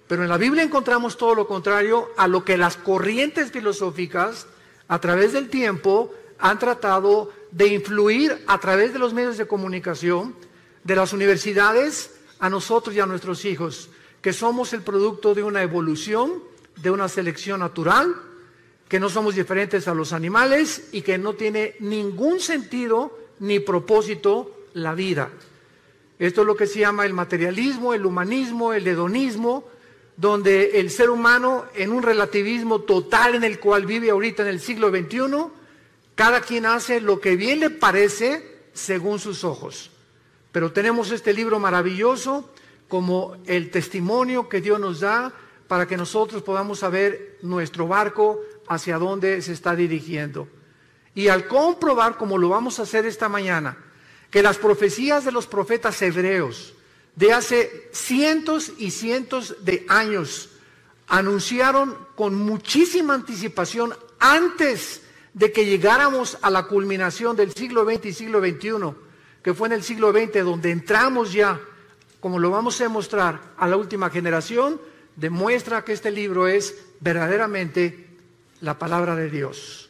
Pero en la Biblia encontramos todo lo contrario a lo que las corrientes filosóficas a través del tiempo han tratado de influir a través de los medios de comunicación, de las universidades, a nosotros y a nuestros hijos, que somos el producto de una evolución, de una selección natural, que no somos diferentes a los animales y que no tiene ningún sentido ni propósito la vida. Esto es lo que se llama el materialismo, el humanismo, el hedonismo, donde el ser humano, en un relativismo total en el cual vive ahorita en el siglo XXI, cada quien hace lo que bien le parece según sus ojos. Pero tenemos este libro maravilloso como el testimonio que Dios nos da para que nosotros podamos saber nuestro barco hacia dónde se está dirigiendo. Y al comprobar, como lo vamos a hacer esta mañana, que las profecías de los profetas hebreos de hace cientos y cientos de años anunciaron con muchísima anticipación antes de que llegáramos a la culminación del siglo XX y siglo XXI, que fue en el siglo XX donde entramos ya, como lo vamos a demostrar, a la última generación, demuestra que este libro es verdaderamente la palabra de Dios.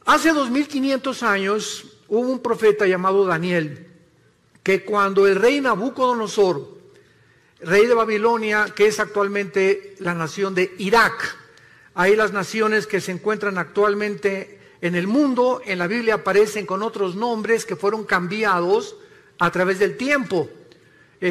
Hace 2500 años hubo un profeta llamado Daniel, que cuando el rey Nabucodonosor, rey de Babilonia, que es actualmente la nación de Irak, hay las naciones que se encuentran actualmente en el mundo, en la Biblia aparecen con otros nombres que fueron cambiados a través del tiempo.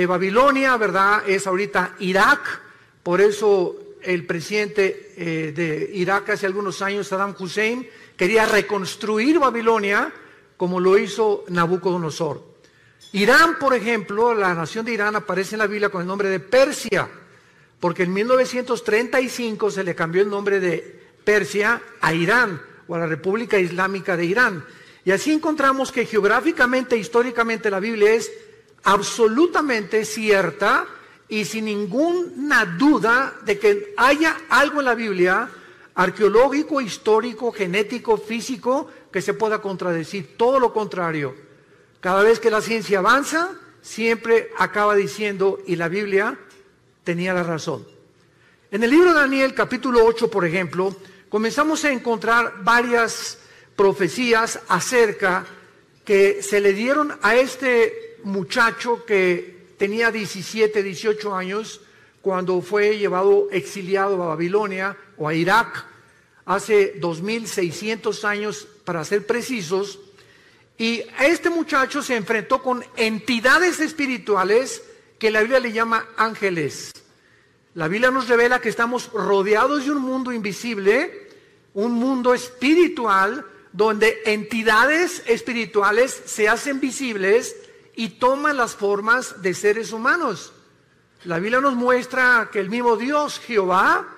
Babilonia, ¿verdad?, es ahorita Irak, por eso el presidente de Irak hace algunos años, Saddam Hussein, quería reconstruir Babilonia como lo hizo Nabucodonosor. Irán, por ejemplo, la nación de Irán aparece en la Biblia con el nombre de Persia, porque en 1935 se le cambió el nombre de Persia a Irán, o a la República Islámica de Irán. Y así encontramos que geográficamente, históricamente, la Biblia es absolutamente cierta y sin ninguna duda de que haya algo en la Biblia, arqueológico, histórico, genético, físico, que se pueda contradecir. Todo lo contrario. Cada vez que la ciencia avanza, siempre acaba diciendo, y la Biblia tenía la razón. En el libro de Daniel, capítulo 8, por ejemplo, comenzamos a encontrar varias profecías acerca que se le dieron a este muchacho que tenía 17, 18 años, cuando fue llevado exiliado a Babilonia o a Irak, hace 2600 años para ser precisos. Y a este muchacho se enfrentó con entidades espirituales que la Biblia le llama ángeles. La Biblia nos revela que estamos rodeados de un mundo invisible, un mundo espiritual, donde entidades espirituales se hacen visibles y toman las formas de seres humanos. La Biblia nos muestra que el mismo Dios, Jehová,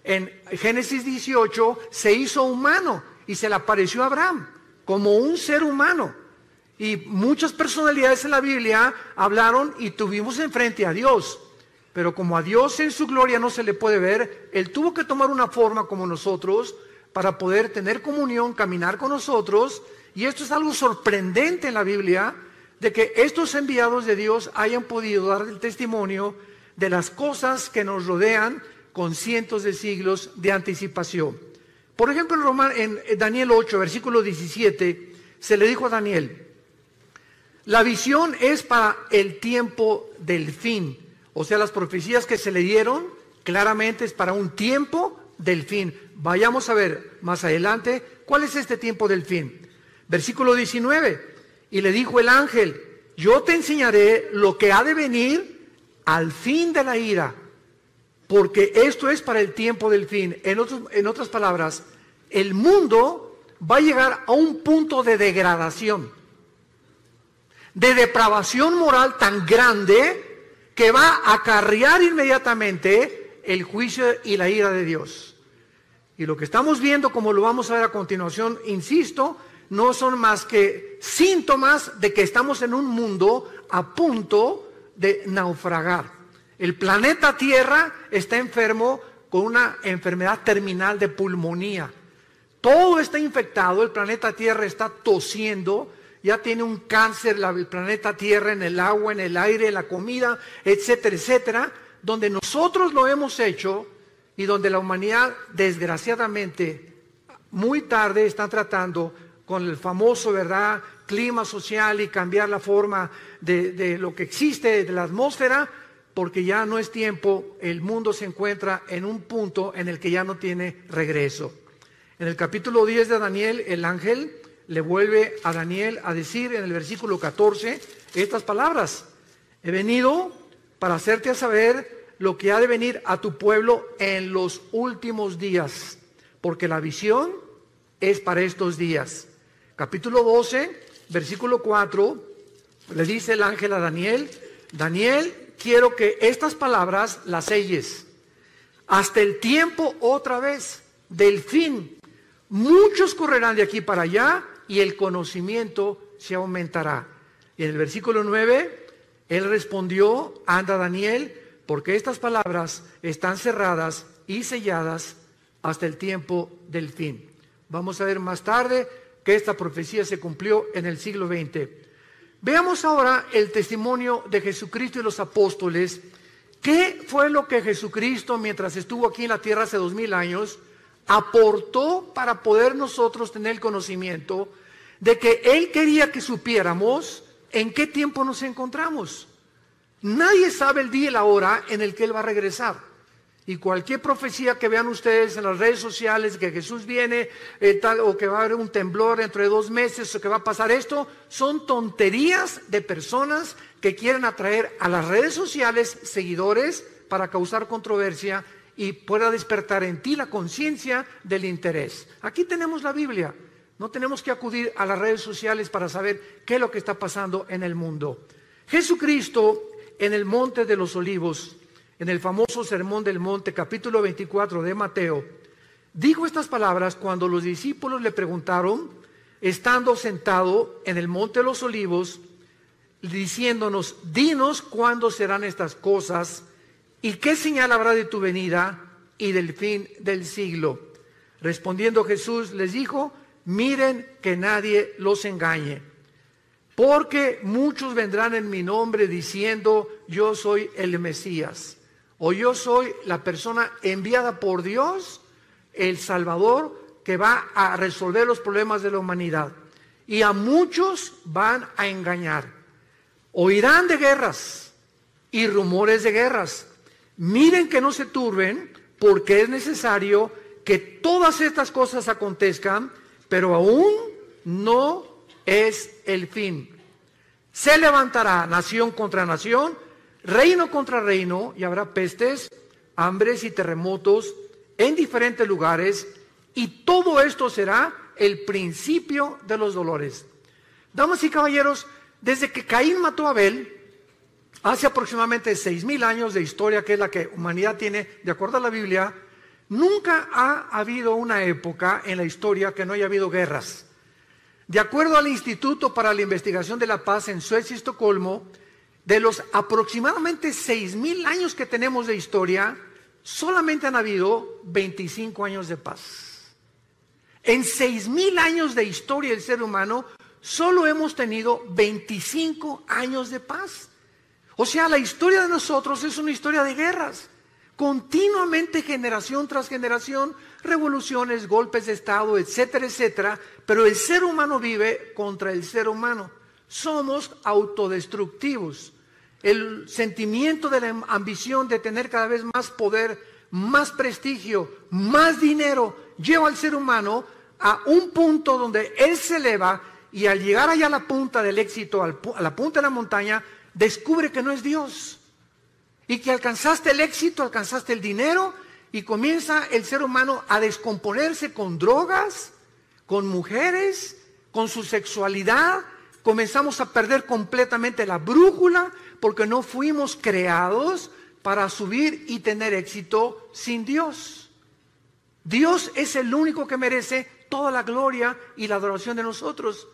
en Génesis 18, se hizo humano y se le apareció a Abraham como un ser humano. Y muchas personalidades en la Biblia hablaron y tuvimos enfrente a Dios. Pero como a Dios en su gloria no se le puede ver, Él tuvo que tomar una forma como nosotros para poder tener comunión, caminar con nosotros. Y esto es algo sorprendente en la Biblia, de que estos enviados de Dios hayan podido dar el testimonio de las cosas que nos rodean con cientos de siglos de anticipación. Por ejemplo, en Daniel 8, versículo 17, se le dijo a Daniel: la visión es para el tiempo del fin. O sea, las profecías que se le dieron claramente es para un tiempo del fin. Vayamos a ver más adelante cuál es este tiempo del fin. Versículo 19. Y le dijo el ángel: yo te enseñaré lo que ha de venir al fin de la ira, porque esto es para el tiempo del fin. En otras palabras, el mundo va a llegar a un punto de degradación, de depravación moral tan grande que va a acarrear inmediatamente el juicio y la ira de Dios. Y lo que estamos viendo, como lo vamos a ver a continuación, insisto, no son más que síntomas de que estamos en un mundo a punto de naufragar. El planeta Tierra está enfermo con una enfermedad terminal de pulmonía. Todo está infectado, el planeta Tierra está tosiendo, ya tiene un cáncer el planeta Tierra en el agua, en el aire, en la comida, etcétera, etcétera. donde nosotros lo hemos hecho y donde la humanidad, desgraciadamente, muy tarde está tratando con el famoso, ¿verdad?, clima social y cambiar la forma de lo que existe, de la atmósfera, porque ya no es tiempo, el mundo se encuentra en un punto en el que ya no tiene regreso. En el capítulo 10 de Daniel, el ángel le vuelve a Daniel a decir en el versículo 14 estas palabras: he venido para hacerte saber lo que ha de venir a tu pueblo en los últimos días, porque la visión es para estos días. Capítulo 12, versículo 4, le dice el ángel a Daniel: Daniel, quiero que estas palabras las selles hasta el tiempo otra vez del fin. Muchos correrán de aquí para allá y el conocimiento se aumentará. Y en el versículo 9, él respondió: anda, Daniel, porque estas palabras están cerradas y selladas hasta el tiempo del fin. Vamos a ver más tarde que esta profecía se cumplió en el siglo XX. Veamos ahora el testimonio de Jesucristo y los apóstoles. ¿Qué fue lo que Jesucristo, mientras estuvo aquí en la tierra hace 2000 años, aportó para poder nosotros tener el conocimiento de que Él quería que supiéramos en qué tiempo nos encontramos? Nadie sabe el día y la hora en el que Él va a regresar. Y cualquier profecía que vean ustedes en las redes sociales, que Jesús viene, o que va a haber un temblor dentro de 2 meses, o que va a pasar esto, son tonterías de personas que quieren atraer a las redes sociales seguidores para causar controversia y pueda despertar en ti la conciencia del interés. Aquí tenemos la Biblia. No tenemos que acudir a las redes sociales para saber qué es lo que está pasando en el mundo. Jesucristo, en el Monte de los Olivos, en el famoso Sermón del Monte, capítulo 24 de Mateo, dijo estas palabras cuando los discípulos le preguntaron, estando sentado en el Monte de los Olivos, diciéndonos: dinos cuándo serán estas cosas y qué señal habrá de tu venida y del fin del siglo. Respondiendo Jesús les dijo: miren que nadie los engañe, porque muchos vendrán en mi nombre diciendo: yo soy el Mesías, o yo soy la persona enviada por Dios, el Salvador, que va a resolver los problemas de la humanidad. Y a muchos van a engañar. Oirán de guerras y rumores de guerras. Miren que no se turben, porque es necesario que todas estas cosas acontezcan, pero aún no es el fin. Se levantará nación contra nación, reino contra reino, y habrá pestes, hambres y terremotos en diferentes lugares, y todo esto será el principio de los dolores. Damas y caballeros, desde que Caín mató a Abel, hace aproximadamente 6000 años de historia, que es la que la humanidad tiene, de acuerdo a la Biblia, nunca ha habido una época en la historia que no haya habido guerras. De acuerdo al Instituto para la Investigación de la Paz en Suecia y Estocolmo, de los aproximadamente 6000 años que tenemos de historia, solamente han habido 25 años de paz. En 6000 años de historia del ser humano, solo hemos tenido 25 años de paz. O sea, la historia de nosotros es una historia de guerras. Continuamente, generación tras generación, revoluciones, golpes de Estado, etcétera, etcétera. Pero el ser humano vive contra el ser humano. Somos autodestructivos. El sentimiento de la ambición de tener cada vez más poder, más prestigio, más dinero, lleva al ser humano a un punto donde él se eleva, y al llegar allá a la punta del éxito, a la punta de la montaña, descubre que no es Dios. Y que alcanzaste el éxito, alcanzaste el dinero, y comienza el ser humano a descomponerse con drogas, con mujeres, con su sexualidad. Comenzamos a perder completamente la brújula, porque no fuimos creados para subir y tener éxito sin Dios. Dios es el único que merece toda la gloria y la adoración de nosotros.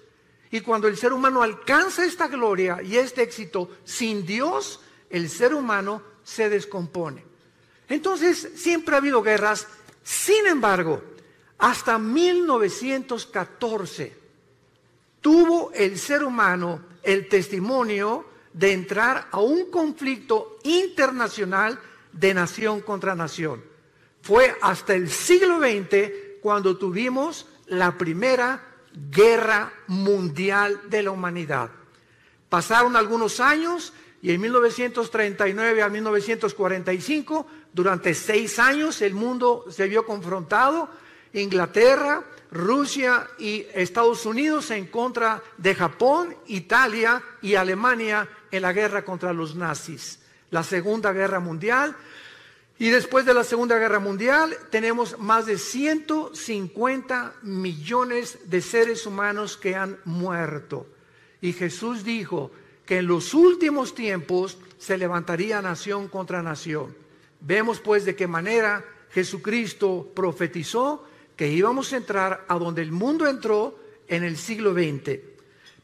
Y cuando el ser humano alcanza esta gloria y este éxito sin Dios, el ser humano se descompone. Entonces, siempre ha habido guerras. Sin embargo, hasta 1914 tuvo el ser humano el testimonio de entrar a un conflicto internacional de nación contra nación. Fue hasta el siglo XX cuando tuvimos la primera guerra mundial de la humanidad. Pasaron algunos años y en 1939 a 1945, durante 6 años, el mundo se vio confrontado. Inglaterra, Rusia y Estados Unidos en contra de Japón, Italia y Alemania en la guerra contra los nazis. La Segunda Guerra Mundial. Y después de la Segunda Guerra Mundial tenemos más de 150 millones de seres humanos que han muerto. Y Jesús dijo que en los últimos tiempos se levantaría nación contra nación. Vemos pues de qué manera Jesucristo profetizó que íbamos a entrar a donde el mundo entró en el siglo XX.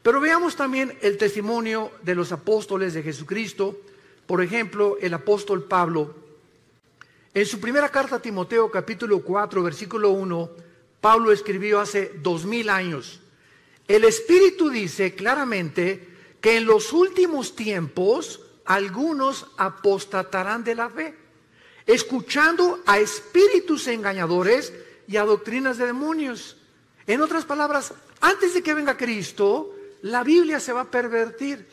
Pero veamos también el testimonio de los apóstoles de Jesucristo. Por ejemplo, el apóstol Pablo. En su primera carta a Timoteo, capítulo 4, versículo 1, Pablo escribió hace 2000 años. El Espíritu dice claramente que en los últimos tiempos algunos apostatarán de la fe, escuchando a espíritus engañadores y a doctrinas de demonios. En otras palabras, antes de que venga Cristo, la Biblia se va a pervertir.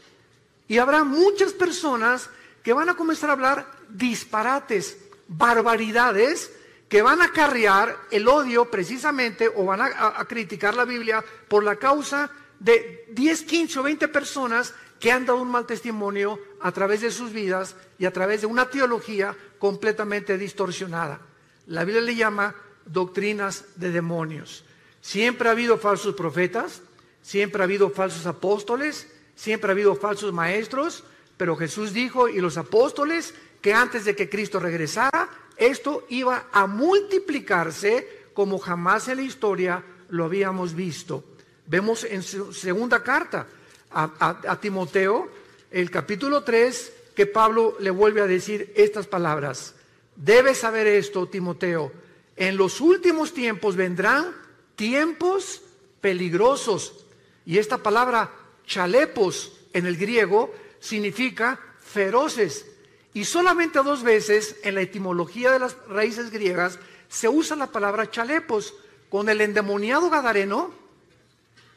Y habrá muchas personas que van a comenzar a hablar disparates, barbaridades, que van a acarrear el odio precisamente, o van a criticar la Biblia por la causa de 10, 15 o 20 personas que han dado un mal testimonio a través de sus vidas y a través de una teología completamente distorsionada. La Biblia le llama doctrinas de demonios. Siempre ha habido falsos profetas, siempre ha habido falsos apóstoles, siempre ha habido falsos maestros, pero Jesús dijo, y los apóstoles, que antes de que Cristo regresara, esto iba a multiplicarse como jamás en la historia lo habíamos visto. Vemos en su segunda carta a Timoteo, el capítulo 3, que Pablo le vuelve a decir estas palabras. Debes saber esto, Timoteo, en los últimos tiempos vendrán tiempos peligrosos. Y esta palabra chalepos en el griego significa feroces. Y solamente 2 veces en la etimología de las raíces griegas se usa la palabra chalepos, con el endemoniado gadareno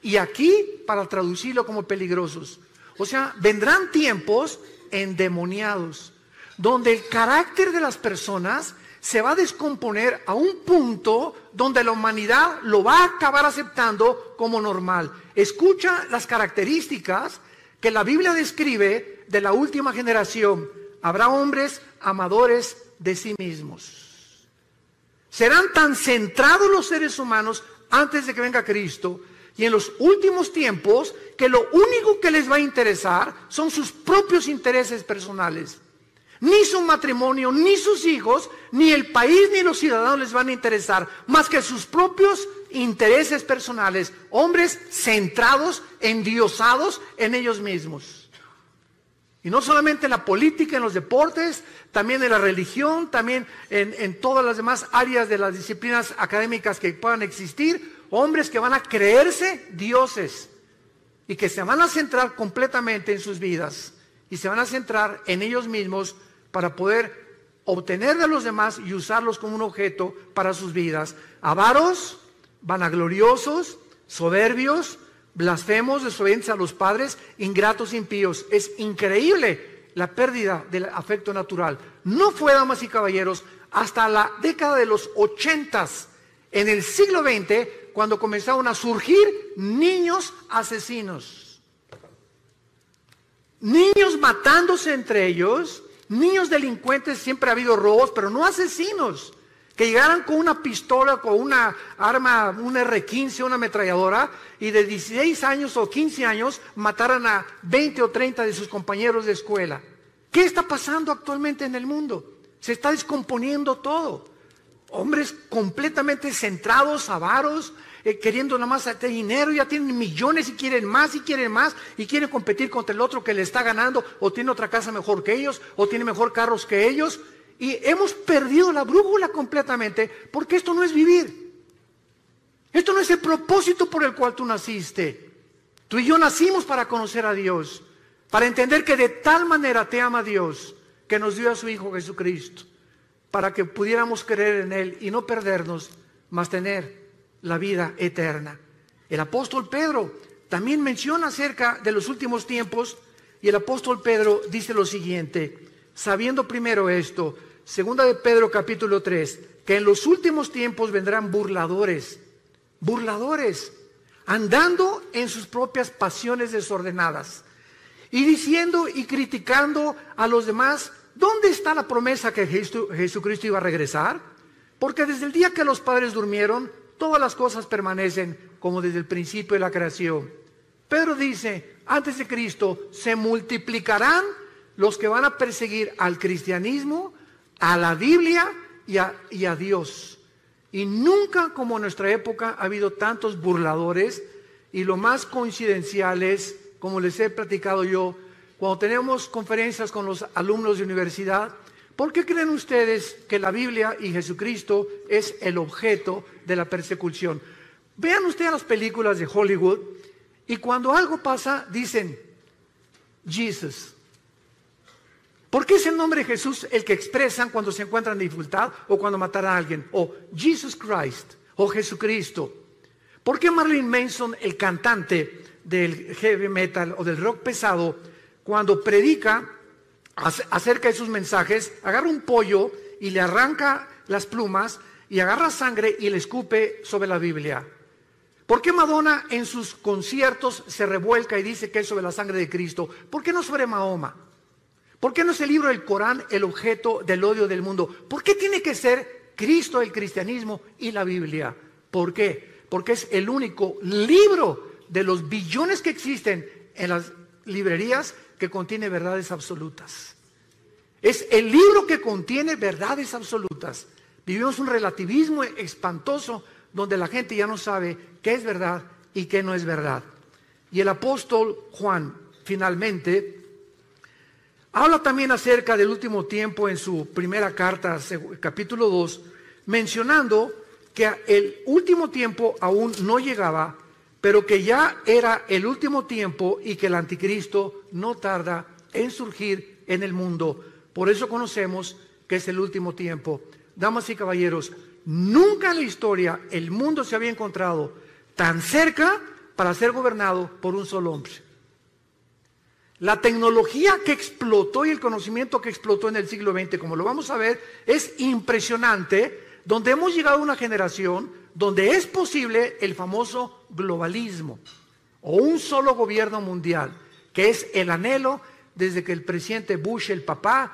y aquí para traducirlo como peligrosos. O sea, vendrán tiempos endemoniados, donde el carácter de las personas se va a descomponer a un punto donde la humanidad lo va a acabar aceptando como normal. Escucha las características que la Biblia describe de la última generación. Habrá hombres amadores de sí mismos. Serán tan centrados los seres humanos antes de que venga Cristo y en los últimos tiempos que lo único que les va a interesar son sus propios intereses personales. Ni su matrimonio, ni sus hijos, ni el país, ni los ciudadanos les van a interesar más que sus propios intereses personales. Hombres centrados, endiosados en ellos mismos. Y no solamente en la política, en los deportes, también en la religión, también en todas las demás áreas de las disciplinas académicas que puedan existir. Hombres que van a creerse dioses y que se van a centrar completamente en sus vidas y se van a centrar en ellos mismos para poder obtener de los demás y usarlos como un objeto para sus vidas. Avaros, vanagloriosos, soberbios, blasfemos, desobedientes a los padres, ingratos, impíos. Es increíble la pérdida del afecto natural. No fue, damas y caballeros, hasta la década de los 80s, en el siglo XX, cuando comenzaron a surgir niños asesinos. Niños matándose entre ellos, niños delincuentes, siempre ha habido robos, pero no asesinos. Que llegaran con una pistola, con una arma, un R-15, una ametralladora, y de 16 años o 15 años mataran a 20 o 30 de sus compañeros de escuela. ¿Qué está pasando actualmente en el mundo? Se está descomponiendo todo. Hombres completamente centrados, avaros, queriendo nada más tener dinero, ya tienen millones y quieren más, y quieren competir contra el otro que le está ganando, o tiene otra casa mejor que ellos, o tiene mejor carros que ellos. Y hemos perdido la brújula completamente, porque esto no es vivir. Esto no es el propósito por el cual tú naciste. Tú y yo nacimos para conocer a Dios, para entender que de tal manera te ama Dios, que nos dio a su Hijo Jesucristo, para que pudiéramos creer en Él y no perdernos, mas tener la vida eterna. El apóstol Pedro también menciona acerca de los últimos tiempos, y el apóstol Pedro dice lo siguiente, sabiendo primero esto, segunda de Pedro capítulo 3, que en los últimos tiempos vendrán burladores, andando en sus propias pasiones desordenadas, y diciendo y criticando a los demás, ¿dónde está la promesa que Jesucristo iba a regresar? Porque desde el día que los padres durmieron, todas las cosas permanecen como desde el principio de la creación. Pedro dice, antes de Cristo se multiplicarán los que van a perseguir al cristianismo, a la Biblia y a Dios. Y nunca como en nuestra época ha habido tantos burladores, y lo más coincidencial es, como les he platicado yo, cuando tenemos conferencias con los alumnos de universidad, ¿por qué creen ustedes que la Biblia y Jesucristo es el objeto de la persecución? Vean ustedes las películas de Hollywood y cuando algo pasa dicen Jesus. ¿Por qué es el nombre de Jesús el que expresan cuando se encuentran en dificultad o cuando matan a alguien? O Jesus Christ o Jesucristo. ¿Por qué Marilyn Manson, el cantante del heavy metal o del rock pesado, cuando predica acerca de sus mensajes, agarra un pollo y le arranca las plumas y agarra sangre y le escupe sobre la Biblia? ¿Por qué Madonna en sus conciertos se revuelca y dice que es sobre la sangre de Cristo? ¿Por qué no sobre Mahoma? ¿Por qué no es el libro del Corán el objeto del odio del mundo? ¿Por qué tiene que ser Cristo, el cristianismo y la Biblia? ¿Por qué? Porque es el único libro de los billones que existen en las librerías que contiene verdades absolutas. Es el libro que contiene verdades absolutas. Vivimos un relativismo espantoso donde la gente ya no sabe qué es verdad y qué no es verdad. Y el apóstol Juan finalmente habla también acerca del último tiempo en su primera carta, capítulo 2, mencionando que el último tiempo aún no llegaba, pero que ya era el último tiempo y que el anticristo no tarda en surgir en el mundo. Por eso conocemos que es el último tiempo. Damas y caballeros, nunca en la historia el mundo se había encontrado tan cerca para ser gobernado por un solo hombre. La tecnología que explotó y el conocimiento que explotó en el siglo XX, como lo vamos a ver, es impresionante, donde hemos llegado a una generación donde es posible el famoso globalismo o un solo gobierno mundial, que es el anhelo desde que el presidente Bush, el Papa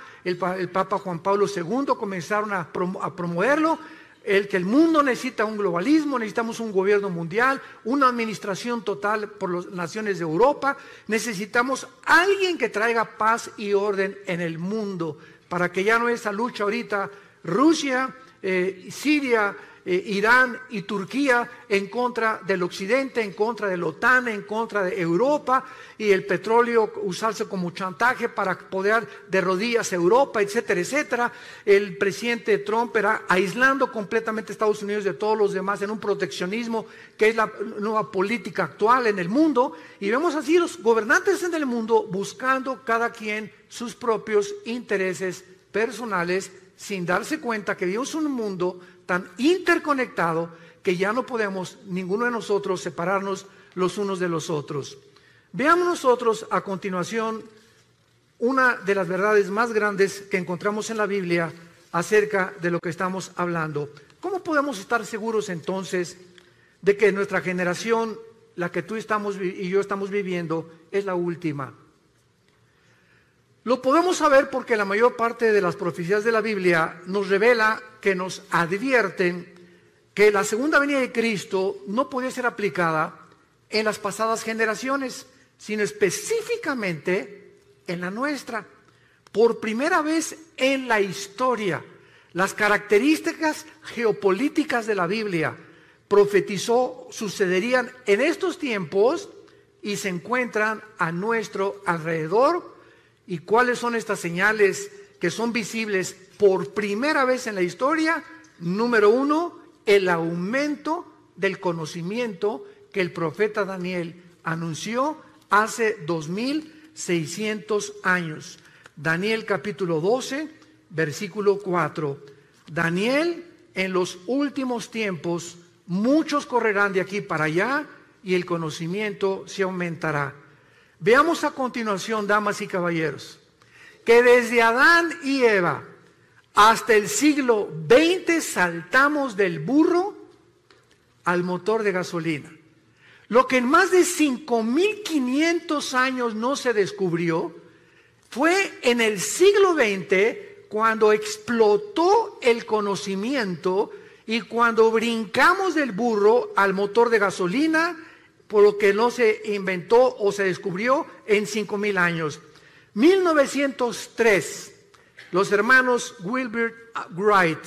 Juan Pablo II comenzaron a promoverlo, que el mundo necesita un globalismo, necesitamos un gobierno mundial, una administración total por las naciones de Europa, necesitamos alguien que traiga paz y orden en el mundo, para que ya no esa lucha ahorita, Rusia, Siria, Irán y Turquía en contra del occidente, en contra de la OTAN, en contra de Europa, y el petróleo usarse como chantaje para poder de rodillas a Europa, etcétera, etcétera. El presidente Trump era aislando completamente a Estados Unidos de todos los demás en un proteccionismo que es la nueva política actual en el mundo, y vemos así los gobernantes en el mundo buscando cada quien sus propios intereses personales, sin darse cuenta que vivimos en un mundo tan interconectado que ya no podemos ninguno de nosotros separarnos los unos de los otros. Veamos nosotros a continuación una de las verdades más grandes que encontramos en la Biblia acerca de lo que estamos hablando. ¿Cómo podemos estar seguros entonces de que nuestra generación, la que tú y yo estamos viviendo, es la última? Lo podemos saber porque la mayor parte de las profecías de la Biblia nos revela, que nos advierten que la segunda venida de Cristo no podía ser aplicada en las pasadas generaciones, sino específicamente en la nuestra. Por primera vez en la historia, las características geopolíticas de la Biblia profetizó sucederían en estos tiempos y se encuentran a nuestro alrededor. ¿Y cuáles son estas señales que son visibles por primera vez en la historia? Número 1, el aumento del conocimiento que el profeta Daniel anunció hace 2600 años. Daniel capítulo 12, versículo 4. Daniel, en los últimos tiempos, muchos correrán de aquí para allá y el conocimiento se aumentará. Veamos a continuación, damas y caballeros, que desde Adán y Eva hasta el siglo XX saltamos del burro al motor de gasolina. Lo que en más de 5.500 años no se descubrió fue en el siglo XX cuando explotó el conocimiento y cuando brincamos del burro al motor de gasolina, por lo que no se inventó o se descubrió en 5.000 años. 1903, los hermanos Wilbur Wright,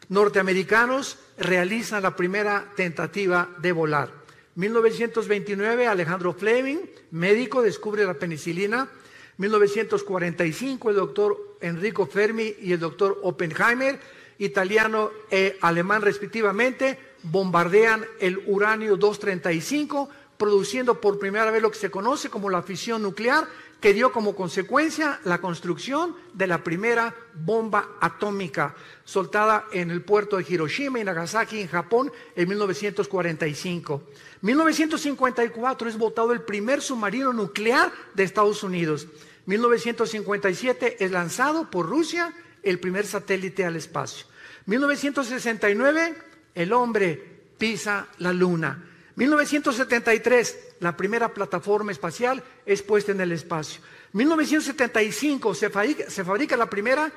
norteamericanos, realizan la primera tentativa de volar. 1929, Alejandro Fleming, médico, descubre la penicilina. 1945, el doctor Enrico Fermi y el doctor Oppenheimer, italiano e alemán respectivamente, bombardean el uranio 235, produciendo por primera vez lo que se conoce como la fisión nuclear, que dio como consecuencia la construcción de la primera bomba atómica, soltada en el puerto de Hiroshima y Nagasaki, en Japón, en 1945. 1954 es botado el primer submarino nuclear de Estados Unidos. 1957 es lanzado por Rusia el primer satélite al espacio. 1969 el hombre pisa la luna. 1973 la primera plataforma espacial es puesta en el espacio. 1975 se fabrica la primera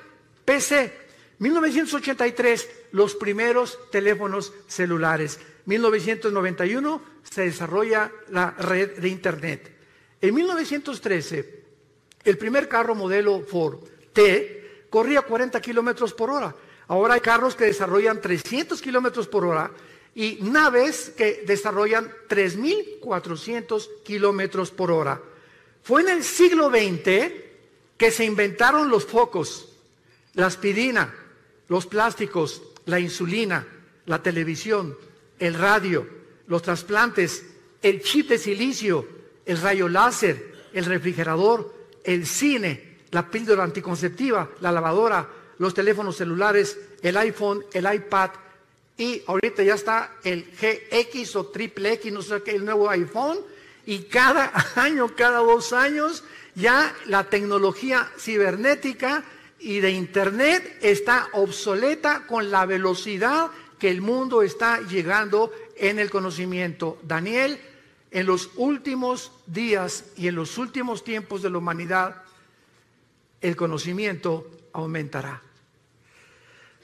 PC. 1983 los primeros teléfonos celulares. 1991 se desarrolla la red de Internet. En 1913 el primer carro modelo Ford T corría 40 kilómetros por hora. Ahora hay carros que desarrollan 300 kilómetros por hora y naves que desarrollan 3.400 kilómetros por hora. Fue en el siglo XX que se inventaron los focos, la aspirina, los plásticos, la insulina, la televisión, el radio, los trasplantes, el chip de silicio, el rayo láser, el refrigerador, el cine, la píldora anticonceptiva, la lavadora, los teléfonos celulares, el iPhone, el iPad, y ahorita ya está el GX o triple X, no sé qué, el nuevo iPhone, y cada año, cada 2 años, ya la tecnología cibernética y de Internet está obsoleta con la velocidad que el mundo está llegando en el conocimiento. Daniel, en los últimos días y en los últimos tiempos de la humanidad, el conocimiento aumentará.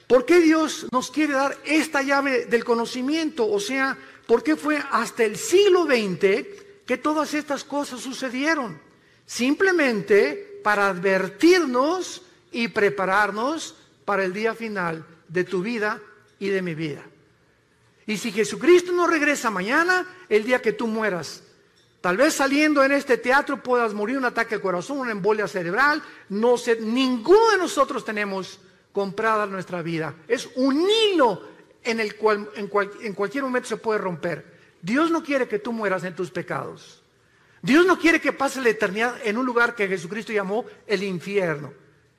¿Por qué Dios nos quiere dar esta llave del conocimiento? O sea, ¿por qué fue hasta el siglo XX que todas estas cosas sucedieron? Simplemente para advertirnos y prepararnos para el día final de tu vida y de mi vida. Y si Jesucristo no regresa mañana, el día que tú mueras, tal vez saliendo en este teatro puedas morir un ataque al corazón, una embolia cerebral, no sé, ninguno de nosotros tenemos comprada nuestra vida. Es un hilo en el cual en cualquier momento se puede romper. Dios no quiere que tú mueras en tus pecados. Dios no quiere que pases la eternidad en un lugar que Jesucristo llamó el infierno.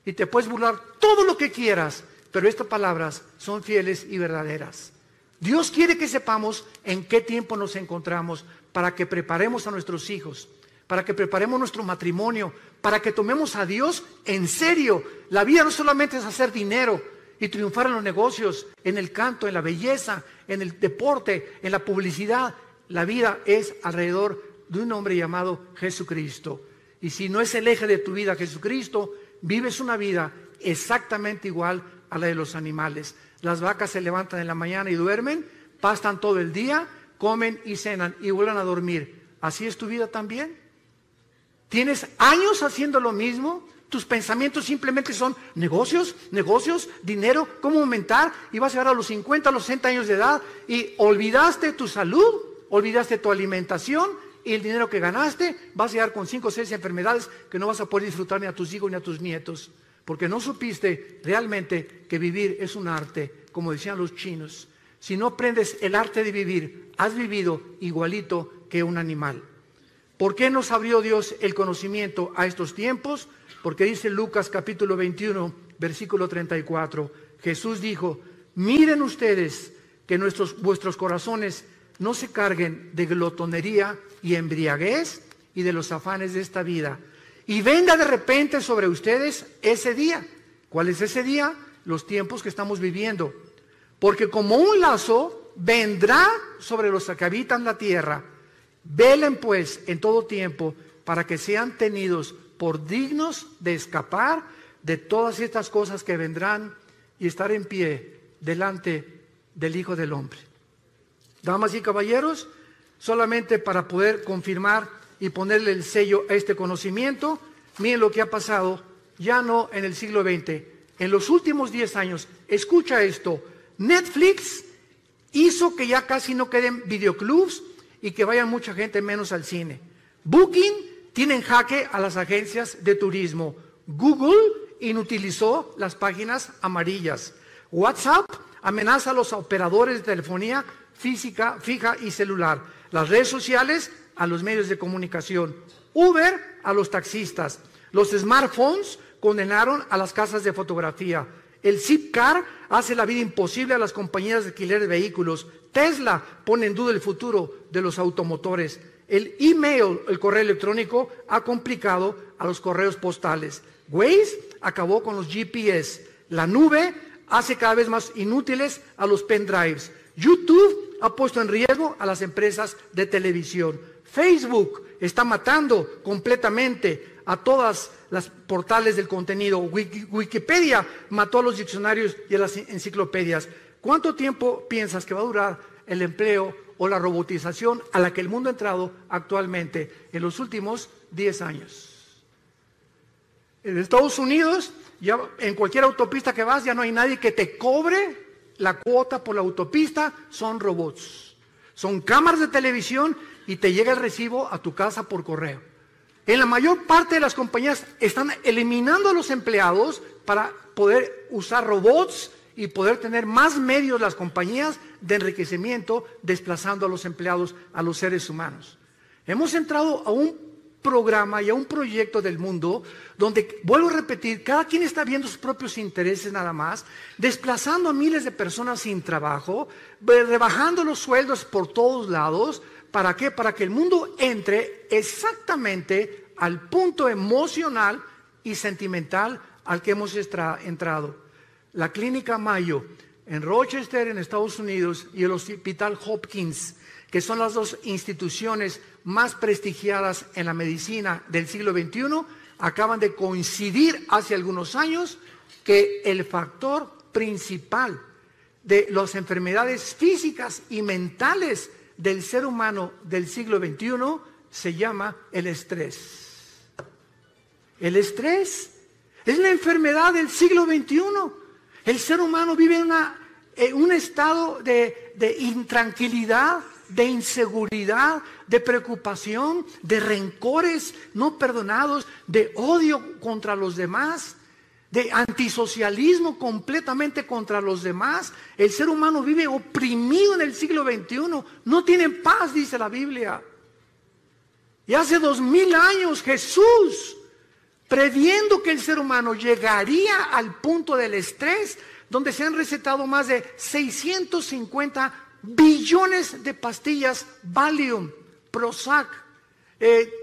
Y te puedes burlar todo lo que quieras, pero estas palabras son fieles y verdaderas. Dios quiere que sepamos en qué tiempo nos encontramos para que preparemos a nuestros hijos, para que preparemos nuestro matrimonio, para que tomemos a Dios en serio. La vida no solamente es hacer dinero y triunfar en los negocios, en el canto, en la belleza, en el deporte, en la publicidad. La vida es alrededor de un hombre llamado Jesucristo. Y si no es el eje de tu vida Jesucristo, vives una vida exactamente igual a la de los animales. Las vacas se levantan en la mañana y duermen, pastan todo el día, comen y cenan y vuelven a dormir. ¿Así es tu vida también? ¿Tienes años haciendo lo mismo? Tus pensamientos simplemente son negocios, dinero, cómo aumentar, y vas a llegar a los 50, a los 60 años de edad y olvidaste tu salud, olvidaste tu alimentación y el dinero que ganaste, vas a llegar con 5 o 6 enfermedades que no vas a poder disfrutar ni a tus hijos ni a tus nietos, porque no supiste realmente que vivir es un arte, como decían los chinos. Si no aprendes el arte de vivir, has vivido igualito que un animal. ¿Por qué nos abrió Dios el conocimiento a estos tiempos? Porque dice Lucas capítulo 21, versículo 34, Jesús dijo, miren ustedes que vuestros corazones no se carguen de glotonería y embriaguez y de los afanes de esta vida. Y venga de repente sobre ustedes ese día. ¿Cuál es ese día? Los tiempos que estamos viviendo. Porque como un lazo vendrá sobre los que habitan la tierra. Velen pues en todo tiempo para que sean tenidos por dignos de escapar de todas estas cosas que vendrán y estar en pie delante del Hijo del Hombre. Damas y caballeros, solamente para poder confirmar y ponerle el sello a este conocimiento, miren lo que ha pasado, ya no en el siglo XX, en los últimos 10 años. Escucha esto, Netflix hizo que ya casi no queden videoclubs y que vayan mucha gente menos al cine. Booking tiene en jaque a las agencias de turismo. Google inutilizó las páginas amarillas. WhatsApp amenaza a los operadores de telefonía fija y celular. Las redes sociales a los medios de comunicación. Uber a los taxistas. Los smartphones condenaron a las casas de fotografía. El Zipcar hace la vida imposible a las compañías de alquiler de vehículos. Tesla pone en duda el futuro de los automotores. El email, el correo electrónico, ha complicado a los correos postales. Waze acabó con los GPS. La nube hace cada vez más inútiles a los pendrives. YouTube ha puesto en riesgo a las empresas de televisión. Facebook está matando completamente a todas las portales del contenido. Wikipedia mató a los diccionarios y a las enciclopedias. ¿Cuánto tiempo piensas que va a durar el empleo o la robotización a la que el mundo ha entrado actualmente en los últimos 10 años? En Estados Unidos, ya en cualquier autopista que vas, ya no hay nadie que te cobre la cuota por la autopista, son robots. Son cámaras de televisión y te llega el recibo a tu casa por correo. En la mayor parte de las compañías están eliminando a los empleados para poder usar robots y poder tener más medios las compañías de enriquecimiento, desplazando a los empleados, a los seres humanos. Hemos entrado a un programa y a un proyecto del mundo donde, vuelvo a repetir, cada quien está viendo sus propios intereses nada más, desplazando a miles de personas sin trabajo, rebajando los sueldos por todos lados. ¿Para qué? Para que el mundo entre exactamente al punto emocional y sentimental al que hemos entrado. La Clínica Mayo en Rochester, en Estados Unidos, y el Hospital Hopkins, que son las dos instituciones más prestigiadas en la medicina del siglo XXI, acaban de coincidir hace algunos años que el factor principal de las enfermedades físicas y mentales del ser humano del siglo XXI se llama el estrés. El estrés es la enfermedad del siglo XXI. El ser humano vive en un estado de intranquilidad, de inseguridad, de preocupación, de rencores no perdonados, de odio contra los demás, de antisocialismo completamente contra los demás. El ser humano vive oprimido en el siglo XXI, no tiene paz, dice la Biblia. Y hace 2000 años Jesús, previendo que el ser humano llegaría al punto del estrés, donde se han recetado más de 650 billones de pastillas Valium, Prozac,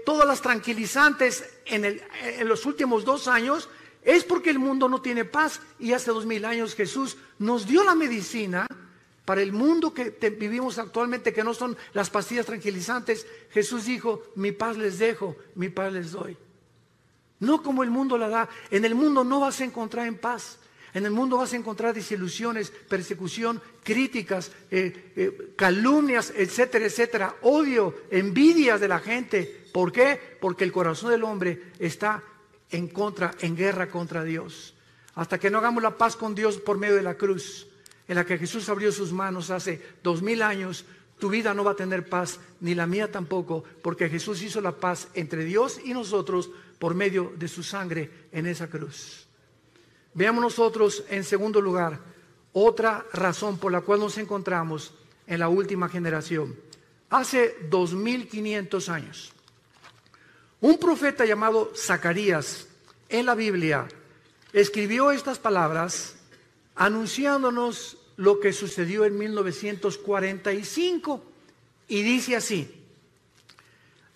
todas las tranquilizantes en los últimos 2 años, es porque el mundo no tiene paz. Y hace 2000 años Jesús nos dio la medicina para el mundo que vivimos actualmente, que no son las pastillas tranquilizantes. Jesús dijo, mi paz les dejo, mi paz les doy. No como el mundo la da. En el mundo no vas a encontrar en paz. En el mundo vas a encontrar desilusiones, persecución, críticas, calumnias, etcétera, etcétera, odio, envidias de la gente. ¿Por qué? Porque el corazón del hombre está en guerra contra Dios. Hasta que no hagamos la paz con Dios por medio de la cruz, en la que Jesús abrió sus manos hace 2000 años, tu vida no va a tener paz, ni la mía tampoco, porque Jesús hizo la paz entre Dios y nosotros por medio de su sangre en esa cruz. Veamos nosotros, en segundo lugar, otra razón por la cual nos encontramos en la última generación. Hace 2500 años, Un profeta llamado Zacarías en la Biblia escribió estas palabras anunciándonos lo que sucedió en 1945 y dice así,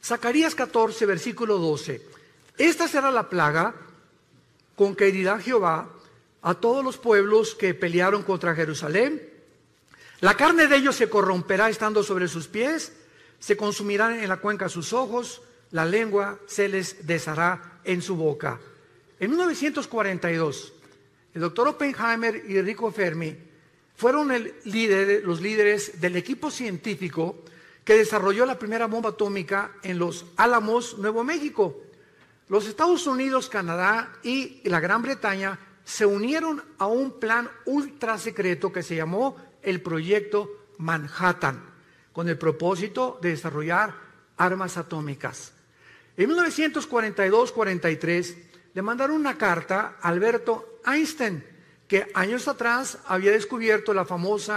Zacarías 14, versículo 12, esta será la plaga con que herirá Jehová a todos los pueblos que pelearon contra Jerusalén. La carne de ellos se corromperá estando sobre sus pies, se consumirán en la cuenca sus ojos, la lengua se les deshará en su boca. En 1942, el doctor Oppenheimer y Enrico Fermi fueron los líderes del equipo científico que desarrolló la primera bomba atómica en Los Álamos, Nuevo México. Los Estados Unidos, Canadá y la Gran Bretaña se unieron a un plan ultra secreto que se llamó el Proyecto Manhattan, con el propósito de desarrollar armas atómicas. En 1942-43 le mandaron una carta a Alberto Einstein, que años atrás había descubierto la famosa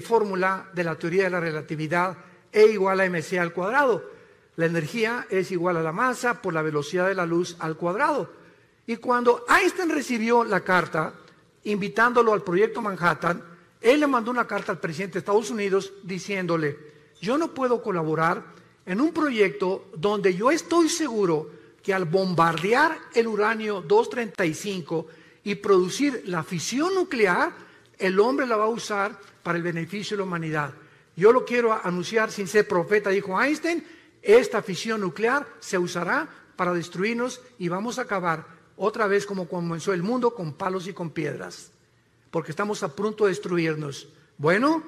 fórmula de la teoría de la relatividad, E igual a mc al cuadrado. La energía es igual a la masa por la velocidad de la luz al cuadrado. Y cuando Einstein recibió la carta, invitándolo al Proyecto Manhattan, él le mandó una carta al presidente de Estados Unidos diciéndole, yo no puedo colaborar en un proyecto donde yo estoy seguro que al bombardear el uranio 235 y producir la fisión nuclear, el hombre la va a usar para el beneficio de la humanidad. Yo lo quiero anunciar sin ser profeta, dijo Einstein, esta fisión nuclear se usará para destruirnos y vamos a acabar otra vez como comenzó el mundo, con palos y con piedras, porque estamos a punto de destruirnos. Bueno,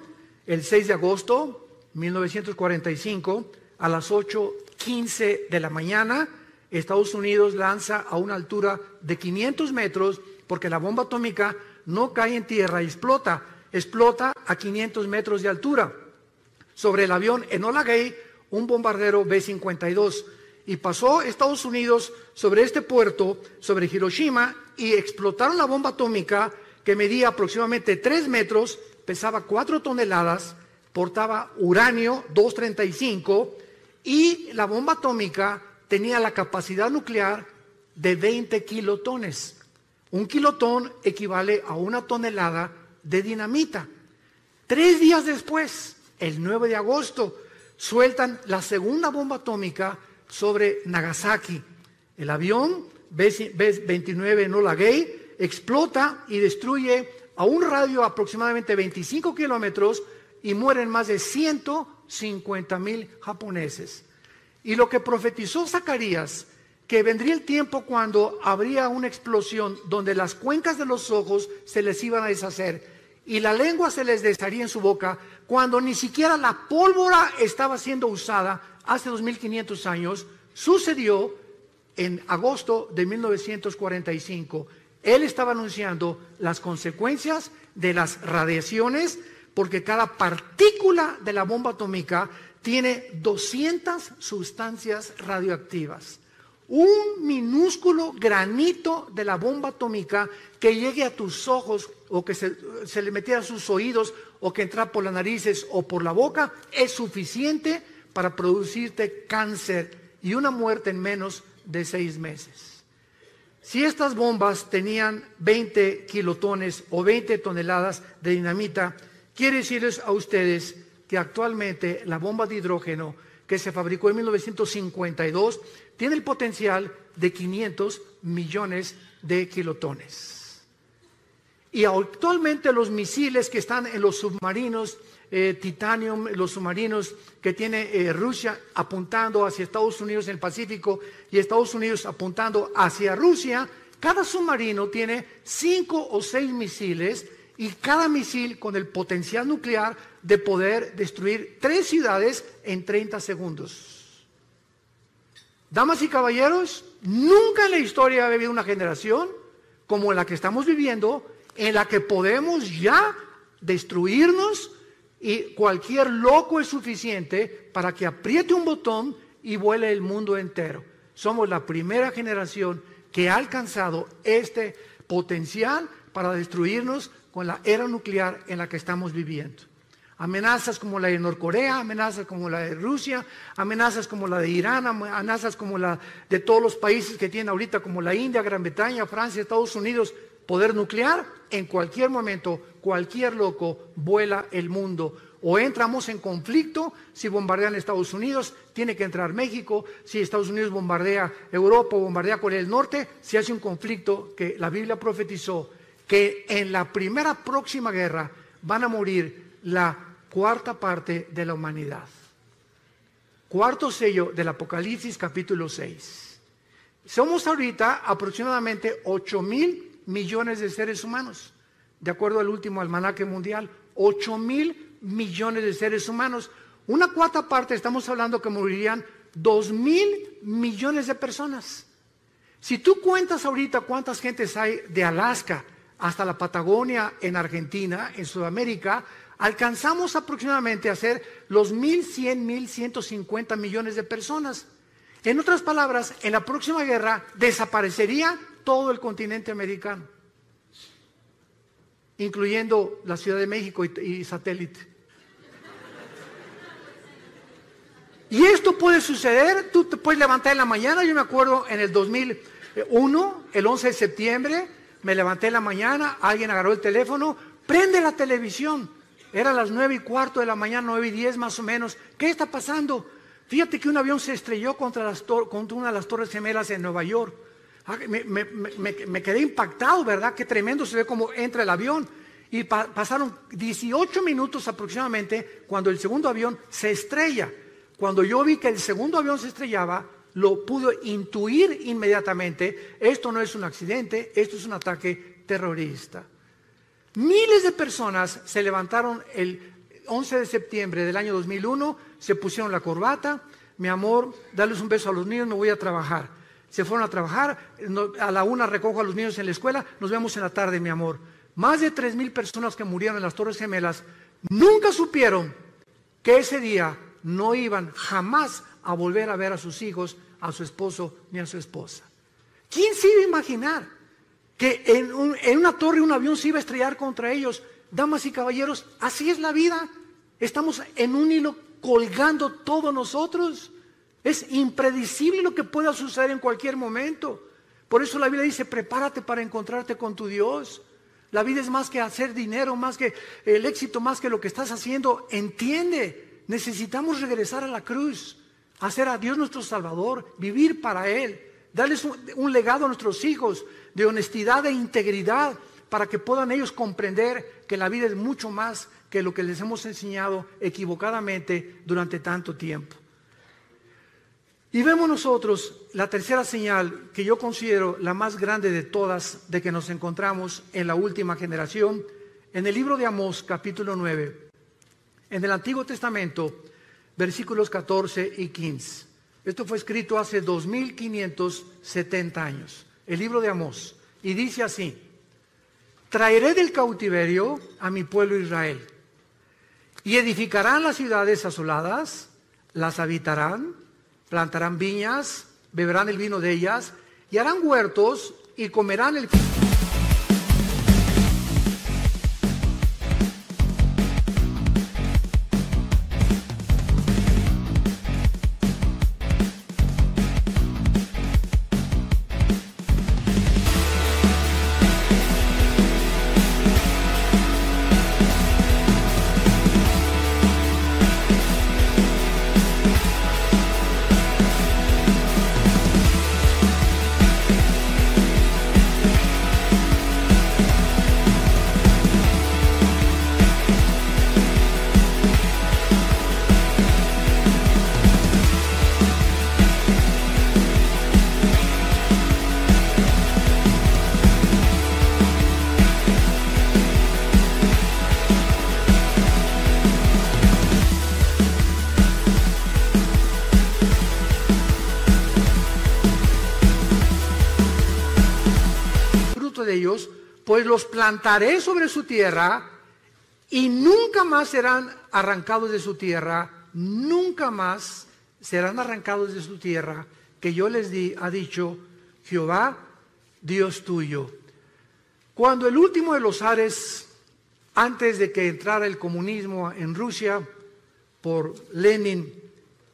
el 6 de agosto de 1945, a las 8:15 de la mañana, Estados Unidos lanza a una altura de 500 metros, porque la bomba atómica no cae en tierra y explota a 500 metros de altura. Sobre el avión Enola Gay, un bombardero B-52, y pasó Estados Unidos sobre este puerto, sobre Hiroshima, y explotaron la bomba atómica que medía aproximadamente 3 metros, pesaba 4 toneladas, portaba uranio 235, y la bomba atómica tenía la capacidad nuclear de 20 kilotones. Un kilotón equivale a 1 tonelada de dinamita. 3 días después, el 9 de agosto, sueltan la segunda bomba atómica sobre Nagasaki. El avión B-29 Enola Gay explota y destruye a un radio de aproximadamente 25 kilómetros y mueren más de 150,000 japoneses. Y lo que profetizó Zacarías, que vendría el tiempo cuando habría una explosión donde las cuencas de los ojos se les iban a deshacer y la lengua se les desharía en su boca, cuando ni siquiera la pólvora estaba siendo usada hace 2500 años, sucedió en agosto de 1945. Él estaba anunciando las consecuencias de las radiaciones, porque cada partícula de la bomba atómica tiene 200 sustancias radioactivas. Un minúsculo granito de la bomba atómica que llegue a tus ojos o que se le metiera a sus oídos o que entra por las narices o por la boca es suficiente para producirte cáncer y una muerte en menos de 6 meses. Si estas bombas tenían 20 kilotones o 20 toneladas de dinamita, quiere decirles a ustedes que actualmente la bomba de hidrógeno que se fabricó en 1952 tiene el potencial de 500 millones de kilotones. Y actualmente los misiles que están en los submarinos Titanium, los submarinos que tiene Rusia apuntando hacia Estados Unidos en el Pacífico y Estados Unidos apuntando hacia Rusia, cada submarino tiene 5 o 6 misiles y cada misil con el potencial nuclear de poder destruir 3 ciudades en 30 segundos. Damas y caballeros, nunca en la historia ha habido una generación como la que estamos viviendo, en la que podemos ya destruirnos y cualquier loco es suficiente para que apriete un botón y vuele el mundo entero. Somos la primera generación que ha alcanzado este potencial para destruirnos con la era nuclear en la que estamos viviendo. Amenazas como la de Norcorea, amenazas como la de Rusia, amenazas como la de Irán, amenazas como la de todos los países que tienen ahorita, como la India, Gran Bretaña, Francia, Estados Unidos, poder nuclear. En cualquier momento, cualquier loco vuela el mundo. O entramos en conflicto, si bombardean Estados Unidos, tiene que entrar México. Si Estados Unidos bombardea Europa o bombardea Corea del Norte, se hace un conflicto que la Biblia profetizó que en la primera próxima guerra van a morir la cuarta parte de la humanidad. Cuarto sello del Apocalipsis capítulo 6. Somos ahorita aproximadamente 8,000 millones de seres humanos, de acuerdo al último almanaque mundial. 8,000 millones de seres humanos. Una cuarta parte, estamos hablando que morirían 2,000 millones de personas. Si tú cuentas ahorita cuántas gentes hay de Alaska hasta la Patagonia en Argentina, en Sudamérica, alcanzamos aproximadamente a ser los 1,100, 1,150 millones de personas. En otras palabras, en la próxima guerra desaparecería todo el continente americano, incluyendo la Ciudad de México y satélite. Y esto puede suceder, tú te puedes levantar en la mañana. Yo me acuerdo en el 2001, el 11 de septiembre, me levanté en la mañana, alguien agarró el teléfono, prende la televisión. Eran las 9:15 de la mañana, 9:10 más o menos. ¿Qué está pasando? Fíjate que un avión se estrelló contra una de las Torres Gemelas en Nueva York. Me quedé impactado, ¿verdad? Qué tremendo se ve cómo entra el avión. Y pasaron 18 minutos aproximadamente cuando el segundo avión se estrella. Cuando yo vi que el segundo avión se estrellaba, lo pude intuir inmediatamente. Esto no es un accidente, esto es un ataque terrorista. Miles de personas se levantaron el 11 de septiembre del año 2001, se pusieron la corbata. Mi amor, darles un beso a los niños, me voy a trabajar. Se fueron a trabajar, a la 1 recojo a los niños en la escuela, nos vemos en la tarde, mi amor. Más de 3,000 personas que murieron en las Torres Gemelas nunca supieron que ese día no iban jamás a volver a ver a sus hijos, a su esposo ni a su esposa. ¿Quién se iba a imaginar que en una torre un avión se iba a estrellar contra ellos? Damas y caballeros, así es la vida. Estamos en un hilo colgando todos nosotros. Es impredecible lo que pueda suceder en cualquier momento. Por eso la Biblia dice, prepárate para encontrarte con tu Dios. La vida es más que hacer dinero, más que el éxito, más que lo que estás haciendo. Entiende. Necesitamos regresar a la cruz, hacer a Dios nuestro Salvador, vivir para Él, darles un legado a nuestros hijos de honestidad e integridad para que puedan ellos comprender que la vida es mucho más que lo que les hemos enseñado equivocadamente durante tanto tiempo. Y vemos nosotros la tercera señal que yo considero la más grande de todas de que nos encontramos en la última generación, en el libro de Amós, capítulo 9. En el Antiguo Testamento, versículos 14 y 15. Esto fue escrito hace 2570 años. El libro de Amós. Y dice así: traeré del cautiverio a mi pueblo Israel. Y edificarán las ciudades asoladas, las habitarán, plantarán viñas, beberán el vino de ellas, y harán huertos y comerán el... de ellos, pues los plantaré sobre su tierra y nunca más serán arrancados de su tierra, nunca más serán arrancados de su tierra que yo les di, ha dicho Jehová, Dios tuyo. Cuando el último de los Ares antes de que entrara el comunismo en Rusia por Lenin,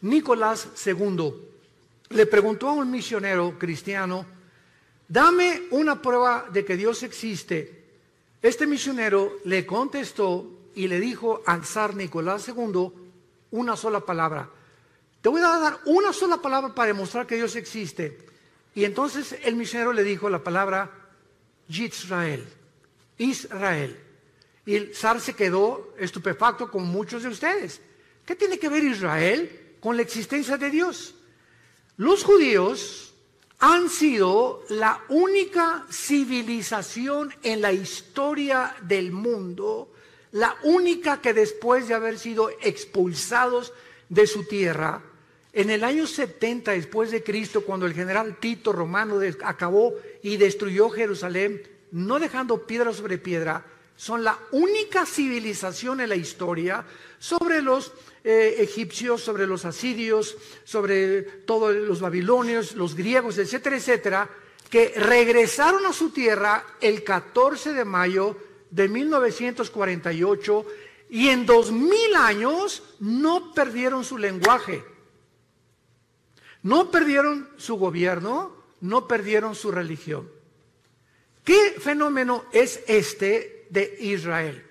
Nicolás II le preguntó a un misionero cristiano: dame una prueba de que Dios existe. Este misionero le contestó y le dijo al zar Nicolás II una sola palabra: te voy a dar una sola palabra para demostrar que Dios existe. Y entonces el misionero le dijo la palabra Yisrael, Israel. Y el zar se quedó estupefacto, como muchos de ustedes. ¿Qué tiene que ver Israel con la existencia de Dios? Los judíos han sido la única civilización en la historia del mundo, la única que después de haber sido expulsados de su tierra, en el año 70 después de Cristo, cuando el general Tito romano acabó y destruyó Jerusalén, no dejando piedra sobre piedra, son la única civilización en la historia sobre los egipcios, sobre los asirios, sobre todos los babilonios, los griegos, etcétera, etcétera, que regresaron a su tierra el 14 de mayo de 1948 y en 2000 años no perdieron su lenguaje, no perdieron su gobierno, no perdieron su religión. ¿Qué fenómeno es este de Israel?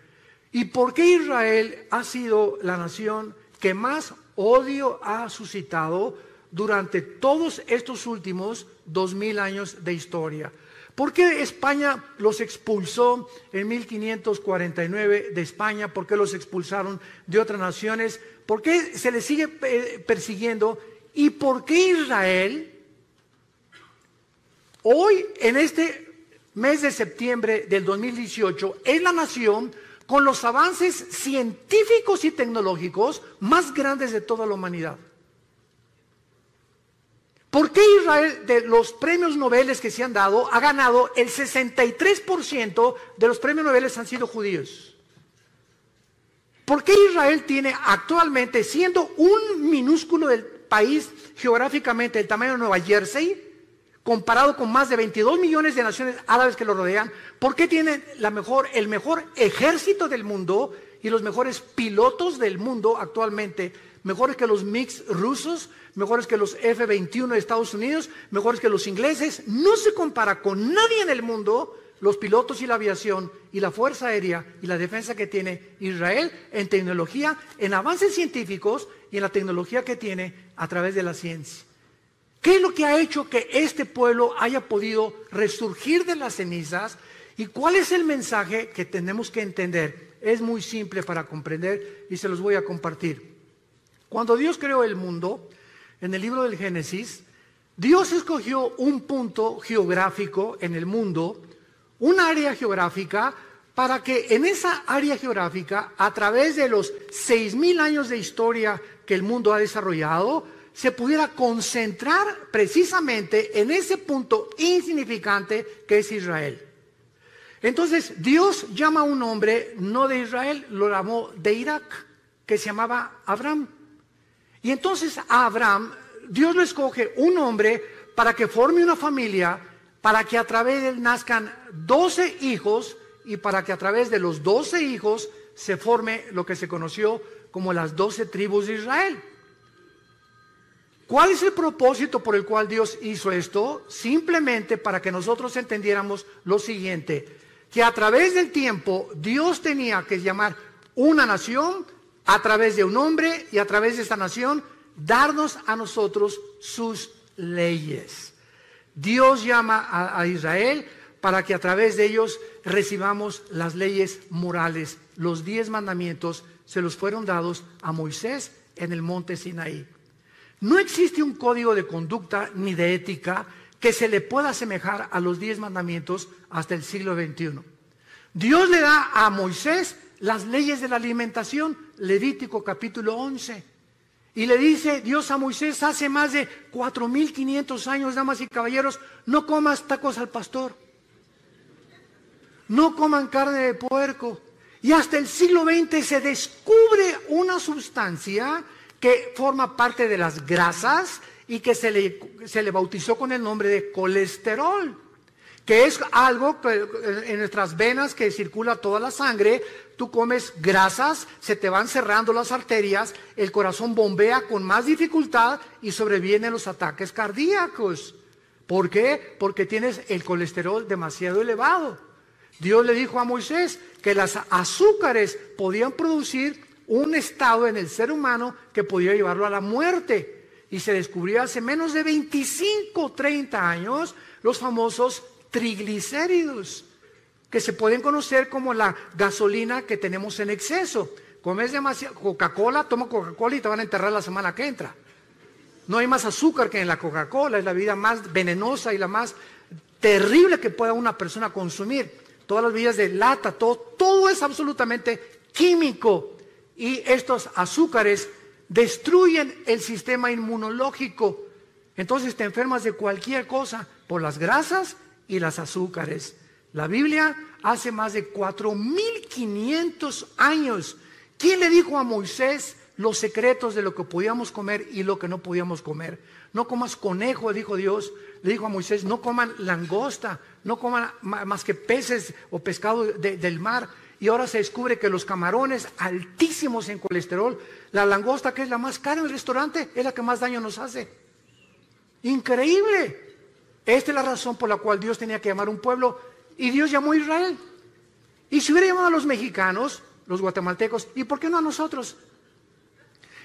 ¿Y por qué Israel ha sido la nación que más odio ha suscitado durante todos estos últimos 2000 años de historia? ¿Por qué España los expulsó en 1549 de España? ¿Por qué los expulsaron de otras naciones? ¿Por qué se les sigue persiguiendo? ¿Y por qué Israel hoy, en este mes de septiembre del 2018, es la nación con los avances científicos y tecnológicos más grandes de toda la humanidad? ¿Por qué Israel, de los premios Nobel que se han dado, ha ganado el 63% de los premios Nobel han sido judíos? ¿Por qué Israel tiene actualmente, siendo un minúsculo del país geográficamente del tamaño de Nueva Jersey, comparado con más de 22 millones de naciones árabes que lo rodean, por qué tiene el mejor ejército del mundo y los mejores pilotos del mundo actualmente, mejores que los MiG rusos, mejores que los F-21 de Estados Unidos, mejores que los ingleses? No se compara con nadie en el mundo los pilotos y la aviación y la fuerza aérea y la defensa que tiene Israel en tecnología, en avances científicos y en la tecnología que tiene a través de la ciencia. ¿Qué es lo que ha hecho que este pueblo haya podido resurgir de las cenizas? ¿Y cuál es el mensaje que tenemos que entender? Es muy simple para comprender y se los voy a compartir. Cuando Dios creó el mundo, en el libro del Génesis, Dios escogió un punto geográfico en el mundo, un área geográfica, para que en esa área geográfica, a través de los 6,000 años de historia que el mundo ha desarrollado, se pudiera concentrar precisamente en ese punto insignificante que es Israel. Entonces Dios llama a un hombre no de Israel, lo llamó de Irak, que se llamaba Abraham. Y entonces a Abraham Dios le escoge un hombre para que forme una familia, para que a través de él nazcan 12 hijos y para que a través de los 12 hijos se forme lo que se conoció como las 12 tribus de Israel. ¿Cuál es el propósito por el cual Dios hizo esto? Simplemente para que nosotros entendiéramos lo siguiente, que a través del tiempo Dios tenía que llamar una nación a través de un hombre y a través de esta nación darnos a nosotros sus leyes. Dios llama a Israel para que a través de ellos recibamos las leyes morales. Los 10 mandamientos se los fueron dados a Moisés en el monte Sinaí. No existe un código de conducta ni de ética que se le pueda asemejar a los 10 mandamientos hasta el siglo XXI. Dios le da a Moisés las leyes de la alimentación, Levítico capítulo 11. Y le dice Dios a Moisés hace más de 4,500 años, damas y caballeros, no comas tacos al pastor, no coman carne de puerco. Y hasta el siglo XX se descubre una sustancia que forma parte de las grasas y que se le bautizó con el nombre de colesterol. que es algo que en nuestras venas que circula toda la sangre. Tú comes grasas, se te van cerrando las arterias, el corazón bombea con más dificultad y sobrevienen los ataques cardíacos. ¿Por qué? Porque tienes el colesterol demasiado elevado. Dios le dijo a Moisés que las azúcares podían producir un estado en el ser humano que podía llevarlo a la muerte. Y se descubrió hace menos de 25, 30 años los famosos triglicéridos, que se pueden conocer como la gasolina que tenemos en exceso. Comes demasiado Coca-Cola, toma Coca-Cola y te van a enterrar la semana que entra. No hay más azúcar que en la Coca-Cola, es la bebida más venenosa y la más terrible que pueda una persona consumir. Todas las bebidas de lata, todo es absolutamente químico. Y estos azúcares destruyen el sistema inmunológico. Entonces te enfermas de cualquier cosa por las grasas y las azúcares. La Biblia hace más de 4.500 años. ¿Quién le dijo a Moisés los secretos de lo que podíamos comer y lo que no podíamos comer? No comas conejo, dijo Dios. Le dijo a Moisés, no coman langosta, no coman más que peces o pescado del mar. Y ahora se descubre que los camarones altísimos en colesterol, la langosta, que es la más cara en el restaurante, es la que más daño nos hace. Increíble. Esta es la razón por la cual Dios tenía que llamar a un pueblo, y Dios llamó a Israel. Y si hubiera llamado a los mexicanos, los guatemaltecos, ¿y por qué no a nosotros?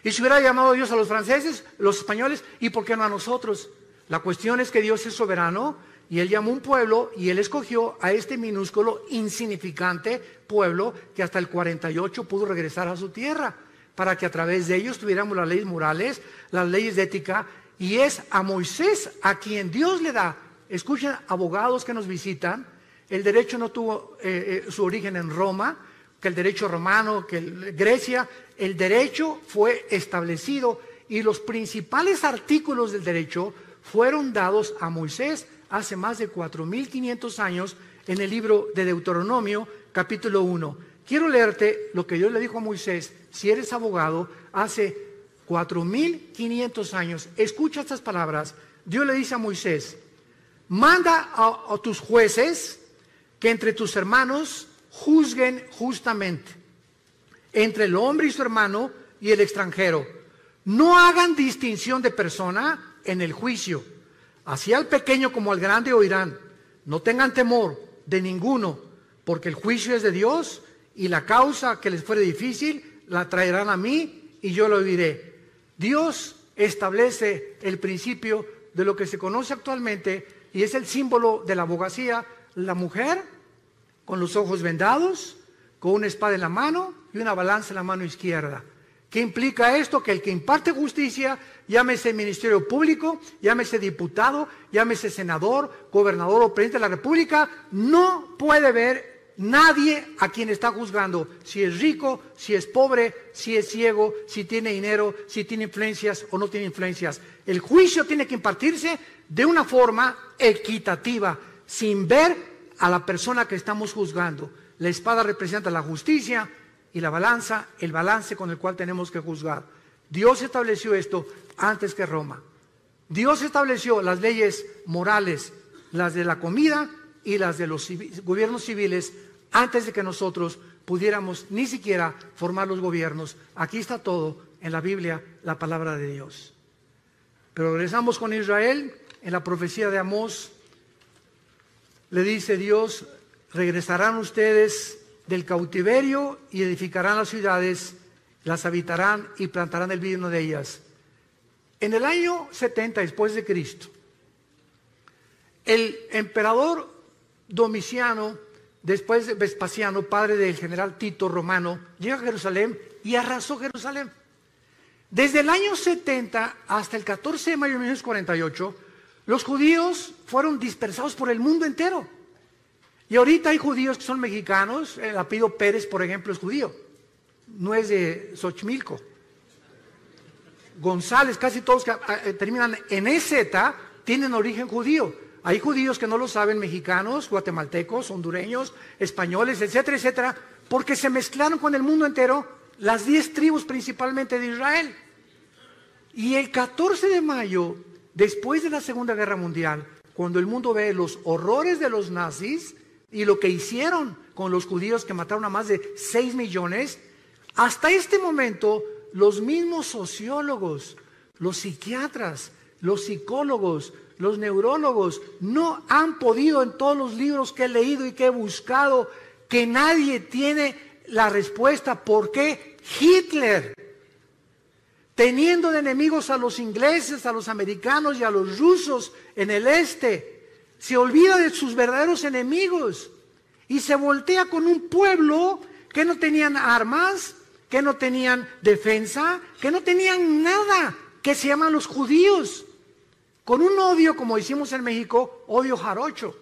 Y si hubiera llamado a Dios a los franceses, los españoles, ¿y por qué no a nosotros? La cuestión es que Dios es soberano, y Él llamó a un pueblo, y Él escogió a este minúsculo, insignificante pueblo, que hasta el 48 pudo regresar a su tierra, para que a través de ellos tuviéramos las leyes morales, las leyes de ética. Y es a Moisés a quien Dios le da. Escuchen, abogados que nos visitan, el derecho no tuvo su origen en Roma, que el derecho romano, que Grecia. El derecho fue establecido y los principales artículos del derecho fueron dados a Moisés hace más de 4.500 años en el libro de Deuteronomio, capítulo 1. Quiero leerte lo que Dios le dijo a Moisés, si eres abogado, hace 4.500 años. Escucha estas palabras. Dios le dice a Moisés, manda a tus jueces que entre tus hermanos juzguen justamente, entre el hombre y su hermano y el extranjero. No hagan distinción de persona en el juicio. Así al pequeño como al grande oirán. No tengan temor de ninguno, porque el juicio es de Dios y la causa que les fuere difícil la traerán a mí y yo lo oiré. Dios establece el principio de lo que se conoce actualmente y es el símbolo de la abogacía, la mujer con los ojos vendados, con una espada en la mano y una balanza en la mano izquierda. ¿Qué implica esto? Que el que imparte justicia, llámese ministerio público, llámese diputado, llámese senador, gobernador o presidente de la república, no puede ver nadie a quien está juzgando, si es rico, si es pobre, si es ciego, si tiene dinero, si tiene influencias o no tiene influencias. El juicio tiene que impartirse de una forma equitativa, sin ver a la persona que estamos juzgando. La espada representa la justicia y la balanza, el balance con el cual tenemos que juzgar. Dios estableció esto antes que Roma. Dios estableció las leyes morales, las de la comida y las de los gobiernos civiles, antes de que nosotros pudiéramos ni siquiera formar los gobiernos. Aquí está todo en la Biblia, la palabra de Dios. Pero regresamos con Israel. En la profecía de Amós le dice Dios, regresarán ustedes del cautiverio y edificarán las ciudades, las habitarán y plantarán el vino de ellas. En el año 70 después de Cristo, el emperador Domiciano, después de Vespasiano, padre del general Tito romano, llega a Jerusalén y arrasó Jerusalén. Desde el año 70 hasta el 14 de mayo de 1948, los judíos fueron dispersados por el mundo entero. Y ahorita hay judíos que son mexicanos, el apellido Pérez, por ejemplo, es judío, no es de Xochimilco. González, casi todos que terminan en EZ tienen origen judío. Hay judíos que no lo saben, mexicanos, guatemaltecos, hondureños, españoles, etcétera, etcétera, porque se mezclaron con el mundo entero, las 10 tribus principalmente de Israel. Y el 14 de mayo, después de la Segunda Guerra Mundial, cuando el mundo ve los horrores de los nazis y lo que hicieron con los judíos que mataron a más de 6 millones, hasta este momento los mismos sociólogos, los psiquiatras, los psicólogos, los neurólogos no han podido, en todos los libros que he leído y que he buscado, que nadie tiene la respuesta por qué Hitler, teniendo de enemigos a los ingleses, a los americanos y a los rusos en el este, se olvida de sus verdaderos enemigos y se voltea con un pueblo que no tenían armas, que no tenían defensa, que no tenían nada, que se llaman los judíos, con un odio, como hicimos en México, odio jarocho.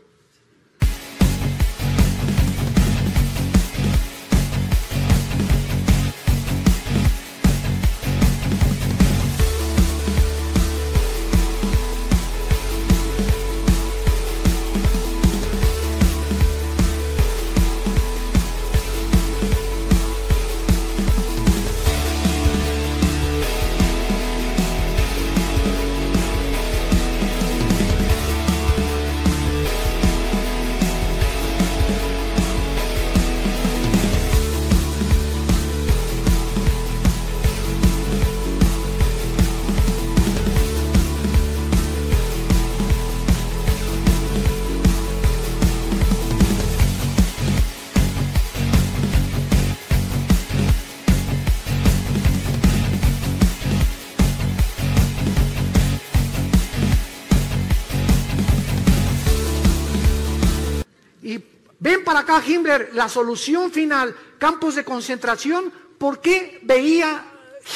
Ven para acá, Himmler, la solución final, campos de concentración. ¿Por qué veía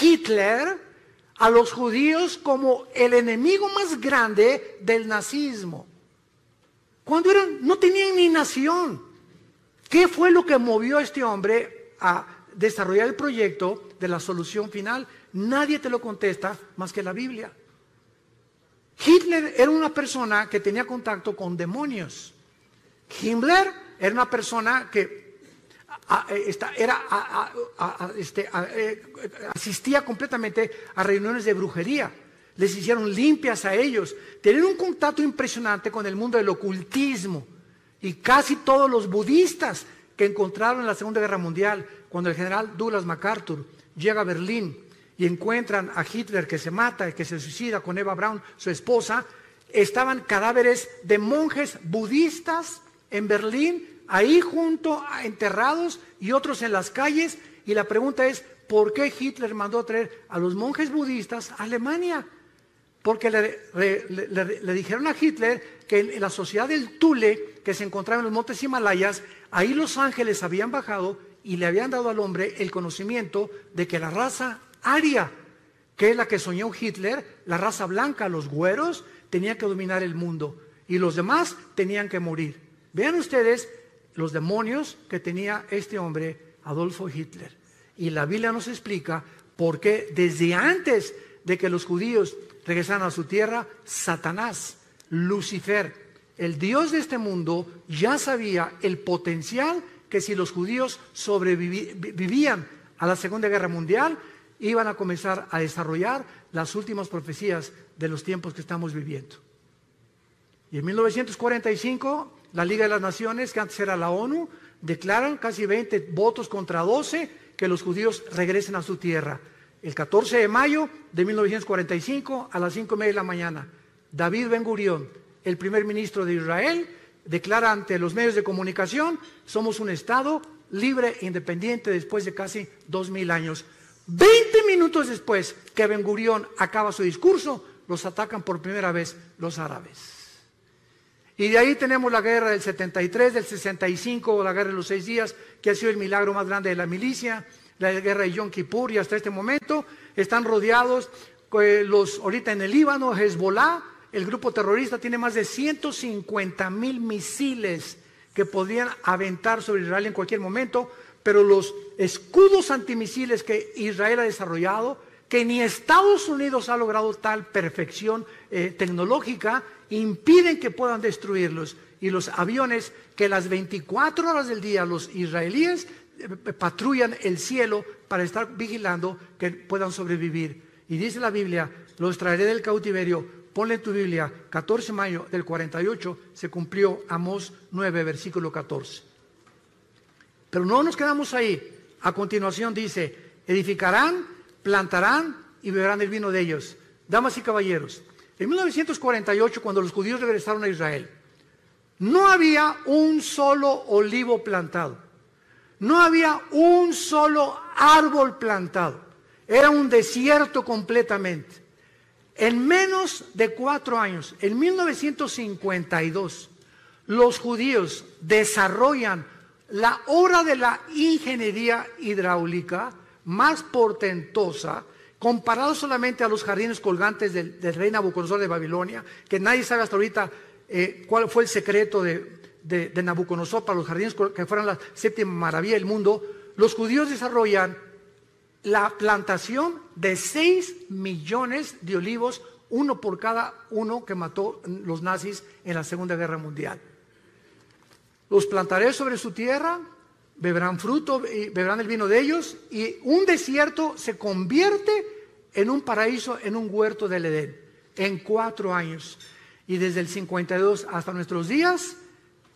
Hitler a los judíos como el enemigo más grande del nazismo? Cuando no tenían ni nación. ¿Qué fue lo que movió a este hombre a desarrollar el proyecto de la solución final? Nadie te lo contesta más que la Biblia. Hitler era una persona que tenía contacto con demonios. Himmler era una persona que asistía completamente a reuniones de brujería. Les hicieron limpias a ellos. Tenían un contacto impresionante con el mundo del ocultismo. Y casi todos los budistas que encontraron en la Segunda Guerra Mundial, cuando el general Douglas MacArthur llega a Berlín y encuentran a Hitler que se mata y que se suicida con Eva Braun, su esposa, estaban cadáveres de monjes budistas en Berlín, ahí junto, enterrados, y otros en las calles. Y la pregunta es, ¿por qué Hitler mandó a traer a los monjes budistas a Alemania? Porque le dijeron a Hitler que en la sociedad del Thule, que se encontraba en los montes Himalayas, ahí los ángeles habían bajado y le habían dado al hombre el conocimiento de que la raza aria, que es la que soñó Hitler, la raza blanca, los güeros, tenía que dominar el mundo y los demás tenían que morir. Vean ustedes los demonios que tenía este hombre, Adolfo Hitler. Y la Biblia nos explica por qué desde antes de que los judíos regresaran a su tierra, Satanás, Lucifer, el Dios de este mundo, ya sabía el potencial que si los judíos sobrevivían a la Segunda Guerra Mundial, iban a comenzar a desarrollar las últimas profecías de los tiempos que estamos viviendo. Y en 1945... la Liga de las Naciones, que antes era la ONU, declaran casi 20 votos contra 12 que los judíos regresen a su tierra. El 14 de mayo de 1945 a las 5:30 de la mañana, David Ben Gurión, el primer ministro de Israel, declara ante los medios de comunicación: somos un Estado libre e independiente después de casi 2000 años. 20 minutos después que Ben Gurión acaba su discurso, los atacan por primera vez los árabes. Y de ahí tenemos la guerra del 73, del 65, la guerra de los 6 días, que ha sido el milagro más grande de la milicia, la guerra de Yom Kippur, y hasta este momento están rodeados ahorita en el Líbano, Hezbollah, el grupo terrorista, tiene más de 150,000 misiles que podrían aventar sobre Israel en cualquier momento, pero los escudos antimisiles que Israel ha desarrollado, que ni Estados Unidos ha logrado tal perfección tecnológica, impiden que puedan destruirlos. Y los aviones que las 24 horas del día los israelíes patrullan el cielo para estar vigilando que puedan sobrevivir. Y dice la Biblia: los traeré del cautiverio ponle en tu Biblia, 14 de mayo del 48, se cumplió Amós 9, versículo 14. Pero no nos quedamos ahí. A continuación dice, edificarán, plantarán y beberán el vino de ellos. Damas y caballeros, en 1948, cuando los judíos regresaron a Israel, no había un solo olivo plantado. No había un solo árbol plantado. Era un desierto completamente. En menos de 4 años, en 1952, los judíos desarrollan la obra de la ingeniería hidráulica más portentosa, comparado solamente a los jardines colgantes del rey Nabucodonosor de Babilonia, que nadie sabe hasta ahorita cuál fue el secreto de Nabucodonosor para los jardines que fueran la séptima maravilla del mundo. Los judíos desarrollan la plantación de 6 millones de olivos, uno por cada uno que mató los nazis en la Segunda Guerra Mundial. Los plantaré sobre su tierra, beberán fruto y beberán el vino de ellos, y un desierto se convierte en un paraíso, en un huerto del Edén, en 4 años. Y desde el 52 hasta nuestros días,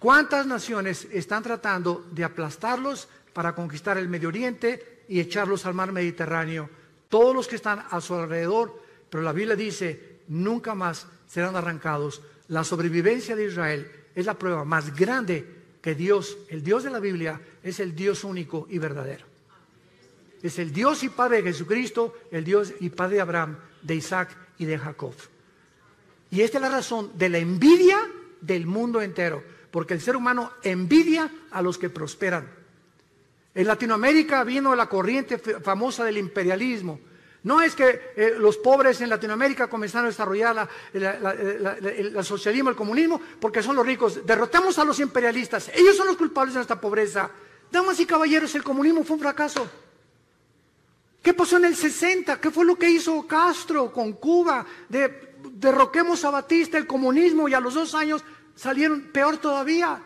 ¿cuántas naciones están tratando de aplastarlos para conquistar el Medio Oriente y echarlos al mar Mediterráneo? Todos los que están a su alrededor, pero la Biblia dice, nunca más serán arrancados. La sobrevivencia de Israel es la prueba más grande que Dios, el Dios de la Biblia, es el Dios único y verdadero. Es el Dios y Padre de Jesucristo, el Dios y Padre de Abraham, de Isaac y de Jacob. Y esta es la razón de la envidia del mundo entero, porque el ser humano envidia a los que prosperan. En Latinoamérica vino la corriente famosa del imperialismo. No es que los pobres en Latinoamérica comenzaron a desarrollar el socialismo, el comunismo, porque son los ricos. Derrotamos a los imperialistas. Ellos son los culpables de nuestra pobreza. Damas y caballeros, el comunismo fue un fracaso. ¿Qué pasó en el 60? ¿Qué fue lo que hizo Castro con Cuba? Derroquemos a Batista, el comunismo, y a los 2 años salieron peor todavía.